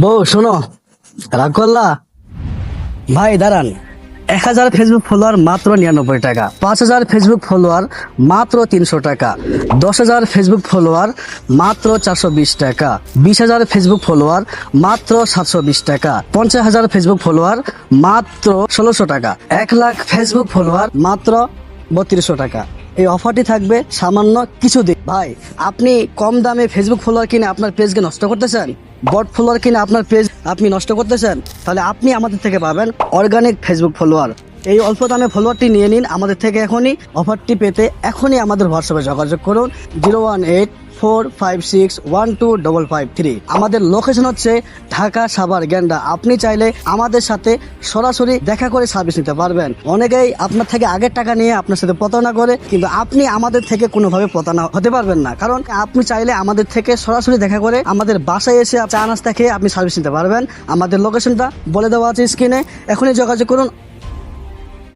বউ শোনো, রাগ করলা? ভাই দাঁড়ান। 1000 ফেসবুক ফলোয়ার মাত্র 99 টাকা, 5000 ফেসবুক ফলোয়ার মাত্র 300 টাকা, 10,000 ফেসবুক ফলোয়ার মাত্র 420 টাকা, 20,000 ফেসবুক ফলোয়ার মাত্র 720 টাকা, 50,000 ফেসবুক ফলোয়ার মাত্র 1600 টাকা, 1,00,000 ফেসবুক ফলোয়ার মাত্র 3200 টাকা। এই অফারটি থাকবে সামান্য কিছুদিন। ভাই আপনি কম দামে ফেসবুক ফলোয়ার কিনে আপনার পেজকে নষ্ট করতেছেন, বট ফলোয়ার কিনে আপনার পেজ আপনি নষ্ট করতেছেন, তাহলে আপনি আমাদের থেকে পাবেন অর্গানিক ফেসবুক ফলোয়ার। এই অল্প দামে ফলোয়ারটি নিয়ে নিন আমাদের থেকে এখনই। অফারটি পেতে এখনই আমাদের হোয়াটসঅ্যাপে যোগাযোগ করুন 01845612553। আমাদের লোকেশন হচ্ছে ঢাকা, সাভার, গেন্ডা। আপনি চাইলে আমাদের সাথে সরাসরি দেখা করে সার্ভিস নিতে পারবেন। অনেকেই আপনার থেকে আগের টাকা নিয়ে আপনার সাথে প্রতারণা করে, কিন্তু আপনি আমাদের থেকে কোনোভাবে প্রতারণা হতে পারবেন না, কারণ আপনি চাইলে আমাদের থেকে সরাসরি দেখা করে আমাদের বাসায় এসে চা নাস্তা খেয়ে আপনি সার্ভিস নিতে পারবেন। আমাদের লোকেশনটা বলে দেওয়া আছে স্ক্রিনে, এখনই যোগাযোগ করুন।